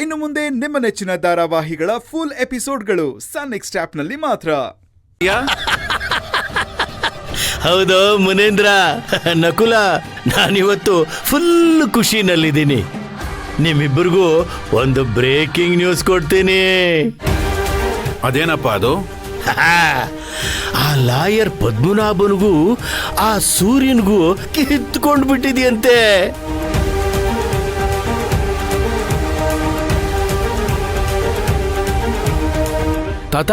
ಇನ್ನು ಮುಂದೆ ನಿಮ್ಮ ನೆಚ್ಚಿನ ಧಾರಾವಾಹಿಗಳ ಫುಲ್ ಎಪಿಸೋಡ್ಗಳು ಸನ್ ನೆಕ್ಸ್ಟ್ ಆಪ್ನಲ್ಲಿ ಮಾತ್ರ. ಹೌದು ಮುನೇಂದ್ರ, ನಕುಲ, ನಾನಿವತ್ತು ಫುಲ್ ಖುಷಿನಲ್ಲಿದ್ದೀನಿ. ನಿಮ್ಮಿಬ್ಬರಿಗೂ ಒಂದು ಬ್ರೇಕಿಂಗ್ ನ್ಯೂಸ್ ಕೊಡ್ತೀನಿ. ಅದೇನಪ್ಪ ಅದು? ಆ ಲಾಯರ್ ಪದ್ಮನಾಭನಿಗೂ ಆ ಸೂರ್ಯನ್ಗೂ ಕಿತ್ಕೊಂಡು ಬಿಟ್ಟಿದೆಯಂತೆ. ತಾತ,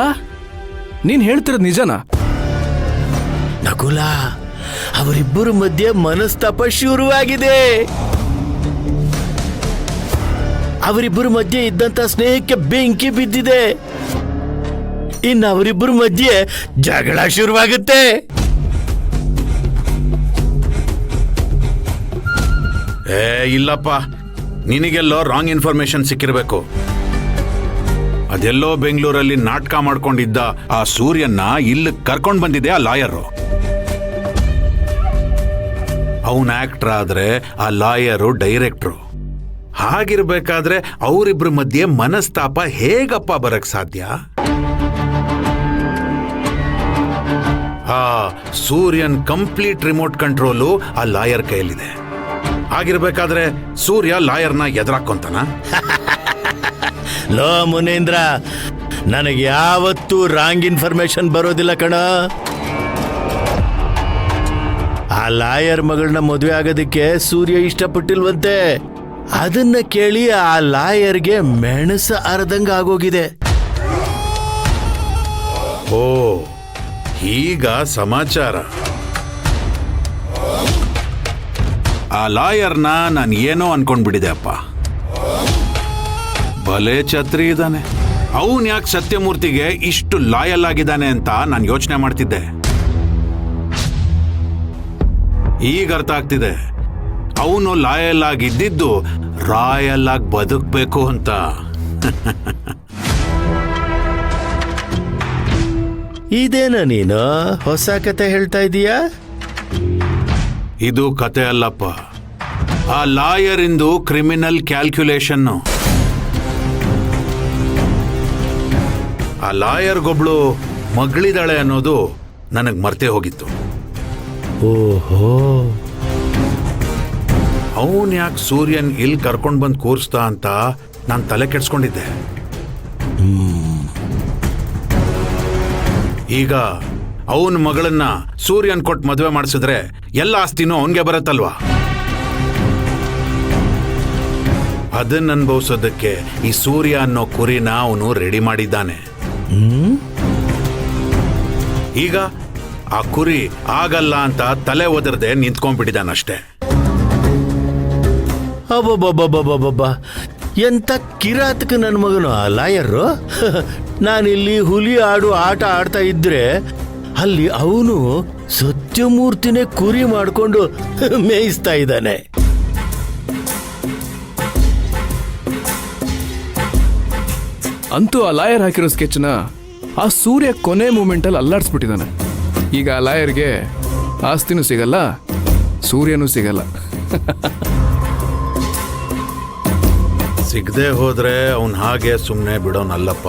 ನೀನ್ ಹೇಳ್ತಿರೋದು ನಿಜನಾ? ನಕುಲ, ಅವರಿಬ್ಬರ ಮಧ್ಯೆ ಮನಸ್ತಾಪ ಶುರುವಾಗಿದೆ. ಅವರಿಬ್ಬರ ಮಧ್ಯೆ ಇದ್ದಂತ ಸ್ನೇಹಕ್ಕೆ ಬೆಂಕಿ ಬಿದ್ದಿದೆ. ಇನ್ನು ಅವರಿಬ್ಬರ ಮಧ್ಯೆ ಜಗಳ ಶುರುವಾಗುತ್ತೆ. ಇಲ್ಲಪ್ಪ, ನಿನಗೆಲ್ಲೋ ರಾಂಗ್ ಇನ್ಫಾರ್ಮೇಶನ್ ಸಿಕ್ಕಿರ್ಬೇಕು. ಅದೆಲ್ಲೋ ಬೆಂಗಳೂರಲ್ಲಿ ನಾಟಕ ಮಾಡ್ಕೊಂಡಿದ್ದ ಆ ಸೂರ್ಯನ್ನ ಇಲ್ಲಿ ಕರ್ಕೊಂಡ್ ಬಂದಿದೆ ಆ ಲಾಯರು. ಅವನ್ ಆಕ್ಟರ್ ಆದ್ರೆ ಆ ಲಾಯರು ಡೈರೆಕ್ಟ್ರು. ಹಾಗಿರ್ಬೇಕಾದ್ರೆ ಅವರಿಬ್ರ ಮಧ್ಯೆ ಮನಸ್ತಾಪ ಹೇಗಪ್ಪ ಬರಕ್ ಸಾಧ್ಯ? ಆ ಸೂರ್ಯನ್ ಕಂಪ್ಲೀಟ್ ರಿಮೋಟ್ ಕಂಟ್ರೋಲು ಆ ಲಾಯರ್ ಕೈಯಲ್ಲಿದೆ. ಹಾಗಿರ್ಬೇಕಾದ್ರೆ ಸೂರ್ಯ ಲಾಯರ್ನ ಎದುರಾಕೊಂತಾನ? ಲೋ ಮುನೇಂದ್ರ, ನನಗೆ ಯಾವತ್ತೂ ರಾಂಗ್ ಇನ್ಫಾರ್ಮೇಶನ್ ಬರೋದಿಲ್ಲ ಕಣ. ಆ ಲಾಯರ್ ಮಗಳನ್ನ ಮದುವೆ ಆಗೋದಕ್ಕೆ ಸೂರ್ಯ ಇಷ್ಟಪಟ್ಟಿಲ್ವಂತೆ. ಅದನ್ನ ಕೇಳಿ ಆ ಲಾಯರ್ಗೆ ಮೆಣಸು ಅರ್ಧಂಗ ಆಗೋಗಿದೆ. ಓ, ಈಗ ಸಮಾಚಾರ. ಆ ಲಾಯರ್ನ ನಾನು ಏನೋ ಅನ್ಕೊಂಡ್ಬಿಟ್ಟಿದೆ ಅಪ್ಪ. ಭಲೆ ಛತ್ರಿ ಇದ್ದಾನೆ. ಅವನ್ ಯಾಕೆ ಸತ್ಯಮೂರ್ತಿಗೆ ಇಷ್ಟು ಲಾಯಲ್ ಆಗಿದ್ದಾನೆ ಅಂತ ನಾನು ಯೋಚನೆ ಮಾಡ್ತಿದ್ದೆ. ಈಗ ಅರ್ಥ ಆಗ್ತಿದೆ, ಅವನು ಲಾಯಲ್ ಆಗಿದ್ದು ರಾಯಲ್ ಆಗಿ ಬದುಕಬೇಕು ಅಂತ. ಇದೇನ ನೀನು ಹೊಸ ಕತೆ ಹೇಳ್ತಾ ಇದೀಯಾ? ಇದು ಕತೆ ಅಲ್ಲಪ್ಪ, ಆ ಲಾಯರ್ ಇಂದು ಕ್ರಿಮಿನಲ್ ಕ್ಯಾಲ್ಕ್ಯುಲೇಷನ್. ಆ ಲಾಯರ್ಗೊಬ್ಳು ಮಗಳಿದಾಳೆ ಅನ್ನೋದು ನನಗೆ ಮರ್ತೇ ಹೋಗಿತ್ತು. ಓಹೋ, ಅವನ್ ಯಾಕೆ ಸೂರ್ಯನ್ ಇಲ್ಲಿ ಕರ್ಕೊಂಡ್ ಬಂದು ಕೂರಿಸ್ತಾ ಅಂತ ನಾನು ತಲೆ ಕೆಡ್ಸ್ಕೊಂಡಿದ್ದೆ. ಈಗ ಅವನ ಮಗಳನ್ನ ಸೂರ್ಯನ್ ಕೊಟ್ಟು ಮದುವೆ ಮಾಡಿಸಿದ್ರೆ ಎಲ್ಲ ಆಸ್ತಿನೂ ಅವನ್ಗೆ ಬರತ್ತಲ್ವಾ? ಅದನ್ನ ಅನುಭವಿಸೋದಕ್ಕೆ ಈ ಸೂರ್ಯ ಅನ್ನೋ ಕುರಿನ ಅವನು ರೆಡಿ ಮಾಡಿದ್ದಾನೆ. ಈಗ ಆ ಕುರಿ ಆಗಲ್ಲ ಅಂತ ತಲೆ ಒದರದೆ ನಿಂತ್ಕೊಂಡ್ಬಿಟ್ಟಿದ್ದಾನಷ್ಟೇ. ಅಬ್ಬಬ್ಬಬ್ಬಬ್ಬಬ್ಬ, ಎಂತ ಕಿರಾತಕ ನನ್ನ ಮಗನು ಆ ಲಾಯರು. ನಾನಿಲ್ಲಿ ಹುಲಿ ಆಡು ಆಟ ಆಡ್ತಾ ಇದ್ರೆ ಅಲ್ಲಿ ಅವನು ಸತ್ಯಮೂರ್ತಿನೇ ಕುರಿ ಮಾಡಿಕೊಂಡು ಮೇಯಿಸ್ತಾ ಇದ್ದಾನೆ. ಅಂತೂ ಆ ಲಾಯರ್ ಹಾಕಿರೋ ಸ್ಕೆಚ್ನ ಆ ಸೂರ್ಯ ಕೊನೆ ಮೂಮೆಂಟಲ್ಲಿ ಅಲ್ಲಾಡಿಸ್ಬಿಟ್ಟಿದ್ದಾನೆ. ಈಗ ಆ ಲಾಯರ್ಗೆ ಆಸ್ತಿನೂ ಸಿಗಲ್ಲ, ಸೂರ್ಯನೂ ಸಿಗಲ್ಲ. ಸಿಗದೆ ಹೋದ್ರೆ ಅವನ್ ಹಾಗೆ ಸುಮ್ಮನೆ ಬಿಡೋನಲ್ಲಪ್ಪ.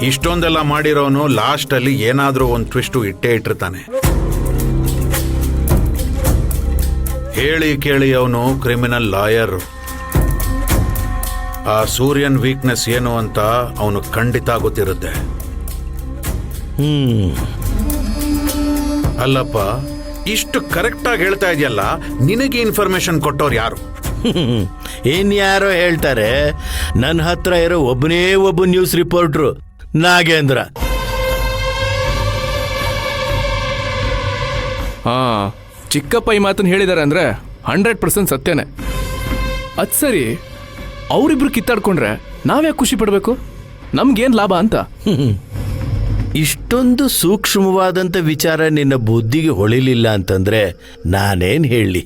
ಇಷ್ಟೊಂದೆಲ್ಲ ಮಾಡಿರೋನು ಲಾಸ್ಟ್ ಅಲ್ಲಿ ಏನಾದ್ರೂ ಒಂದು ಟ್ವಿಸ್ಟು ಇಟ್ಟೇ ಇಟ್ಟಿರ್ತಾನೆ. ಹೇಳಿ ಕೇಳಿ ಅವನು ಕ್ರಿಮಿನಲ್ ಲಾಯರ್. ಆ ಸೂರ್ಯನ್ ವೀಕ್ನೆಸ್ ಏನು ಅಂತ ಅವನು ಖಂಡಿತ ಗೊತ್ತಿರುತ್ತೆ. ಅಲ್ಲಪ್ಪ, ಇಷ್ಟು ಕರೆಕ್ಟ್ ಆಗಿ ಹೇಳ್ತಾ ಇದೆಯಲ್ಲ, ನಿನಗೆ ಇನ್ಫಾರ್ಮೇಶನ್ ಕೊಟ್ಟವ್ರು ಯಾರು? ಇನ್ಯಾರೋ ಹೇಳ್ತಾರೆ. ನನ್ನ ಹತ್ರ ಇರೋ ಒಬ್ಬನೇ ಒಬ್ಬ ನ್ಯೂಸ್ ರಿಪೋರ್ಟ್ರು, ನಾಗೇಂದ್ರ. ಚಿಕ್ಕಪ್ಪ ಈ ಮಾತನ್ನು ಹೇಳಿದ್ದಾರೆ ಅಂದ್ರೆ 100% ಸತ್ಯನೇ. ಅದು ಸರಿ, ಅವರಿಬ್ರು ಕಿತ್ತಾಡ್ಕೊಂಡ್ರೆ ನಾವ್ಯಾಕೆ ಖುಷಿ ಪಡಬೇಕು? ನಮ್ಗೇನು ಲಾಭ ಅಂತ? ಇಷ್ಟೊಂದು ಸೂಕ್ಷ್ಮವಾದಂಥ ವಿಚಾರ ನಿನ್ನ ಬುದ್ಧಿಗೆ ಹೊಳಿಲಿಲ್ಲ ಅಂತಂದ್ರೆ ನಾನೇನು ಹೇಳಿ?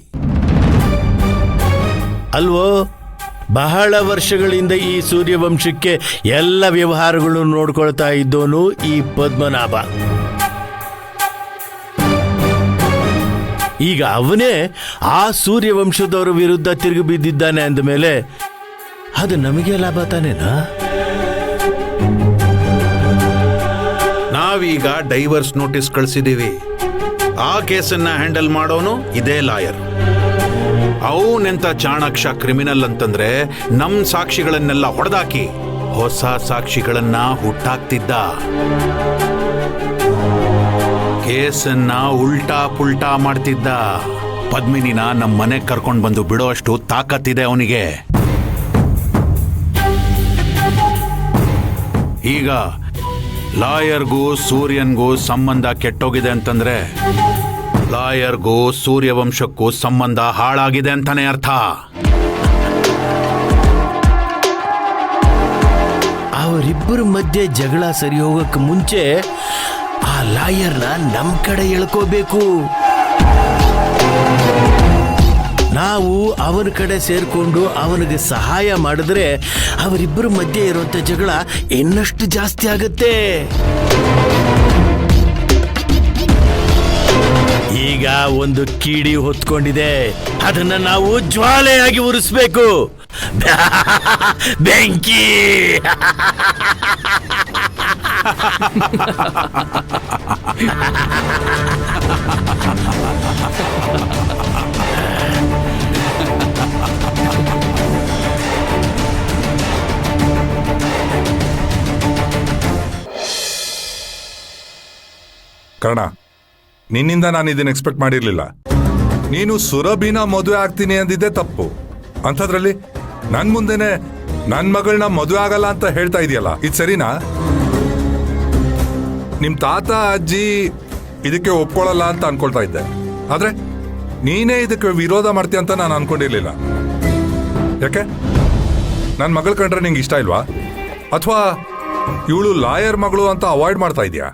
ಅಲ್ವೋ, ಬಹಳ ವರ್ಷಗಳಿಂದ ಈ ಸೂರ್ಯವಂಶಕ್ಕೆ ಎಲ್ಲ ವ್ಯವಹಾರಗಳನ್ನು ನೋಡ್ಕೊಳ್ತಾ ಇದ್ದೋನು ಈ ಪದ್ಮನಾಭ. ಈಗ ಅವನೇ ಆ ಸೂರ್ಯವಂಶದವರ ವಿರುದ್ಧ ತಿರುಗಿ ಬಿದ್ದಿದ್ದಾನೆ ಅಂದಮೇಲೆ ಅದು ನಮಗೆ ಲಾಭ ತಾನೇನಾ? ನಾವೀಗ ಡೈವರ್ಸ್ ನೋಟಿಸ್ ಕಳಿಸಿದೀವಿ. ಆ ಕೇಸನ್ನ ಹ್ಯಾಂಡಲ್ ಮಾಡೋನು ಇದೇ ಲಾಯರ್. ಅವನೆಂತ ಚಾಣಾಕ್ಷ ಕ್ರಿಮಿನಲ್ ಅಂತಂದ್ರೆ ನಮ್ ಸಾಕ್ಷಿಗಳನ್ನೆಲ್ಲ ಹೊಡೆದಾಕಿ ಹೊಸ ಸಾಕ್ಷಿಗಳನ್ನ ಹುಟ್ಟಾಕ್ತಿದ್ದ. ಕೇಸನ್ನ ಉಲ್ಟಾ ಪುಲ್ಟಾ ಮಾಡ್ತಿದ್ದ. ಪದ್ಮಿನಿನ ನಮ್ಮ ಮನೆಗೆ ಕರ್ಕೊಂಡು ಬಂದು ಬಿಡೋಷ್ಟು ತಾಕತ್ತಿದೆ ಅವನಿಗೆ. ಈಗ ಲಾಯರ್ಗೂ ಸೂರ್ಯನ್ಗೂ ಸಂಬಂಧ ಕೆಟ್ಟೋಗಿದೆ ಅಂತಂದ್ರೆ ಲಾಯರ್ಗೂ ಸೂರ್ಯವಂಶಕ್ಕೂ ಸಂಬಂಧ ಹಾಳಾಗಿದೆ ಅಂತಾನೆ ಅರ್ಥ. ಅವರಿಬ್ಬರ ಮಧ್ಯೆ ಜಗಳ ಸರಿ ಹೋಗಕ್ಕೆ ಮುಂಚೆ ಆ ಲಾಯರ್ನ ನಮ್ ಕಡೆ ಎಳ್ಕೋಬೇಕು. ನಾವು ಅವನ ಕಡೆ ಸೇರ್ಕೊಂಡು ಅವನಿಗೆ ಸಹಾಯ ಮಾಡಿದ್ರೆ ಅವರಿಬ್ಬರ ಮಧ್ಯೆ ಇರುವಂತ ಜಗಳ ಇನ್ನಷ್ಟು ಜಾಸ್ತಿ ಆಗುತ್ತೆ. ಈಗ ಒಂದು ಕಿಡಿ ಹೊತ್ಕೊಂಡಿದೆ, ಅದನ್ನ ನಾವು ಜ್ವಾಲೆಯಾಗಿ ಉರಿಸ್ಬೇಕು. ಬೆಂಕಿ. ಕರ್ಣ, ನಿನ್ನಿಂದ ನಾನು ಇದನ್ನ ಎಕ್ಸ್ಪೆಕ್ಟ್ ಮಾಡಿರ್ಲಿಲ್ಲ. ನೀನು ಸುರಭಿನ ಮದುವೆ ಆಗ್ತೀನಿ ಅಂದಿದ್ದೆ ತಪ್ಪು. ಅಂಥದ್ರಲ್ಲಿ ನನ್ ಮುಂದೆನೆ ನನ್ ಮಗಳನ್ನ ಮದುವೆ ಆಗಲ್ಲ ಅಂತ ಹೇಳ್ತಾ ಇದೆಯಲ್ಲ, ಇದು ಸರಿನಾ? ನಿಮ್ ತಾತ ಅಜ್ಜಿ ಇದಕ್ಕೆ ಒಪ್ಕೊಳ್ಳಲ್ಲ ಅಂತ ಅನ್ಕೊಳ್ತಾ ಇದ್ದೆ. ಆದ್ರೆ ನೀನೇ ಇದಕ್ಕೆ ವಿರೋಧ ಮಾಡ್ತೀಯ ಅಂತ ನಾನು ಅನ್ಕೊಂಡಿರ್ಲಿಲ್ಲ. ಯಾಕೆ? ನನ್ ಮಗಳು ಕಂಡ್ರೆ ನಿಂಗೆ ಇಷ್ಟ ಇಲ್ವಾ? ಅಥವಾ ಇವಳು ಲಾಯರ್ ಮಗಳು ಅಂತ ಅವಾಯ್ಡ್ ಮಾಡ್ತಾ ಇದೀಯಾ?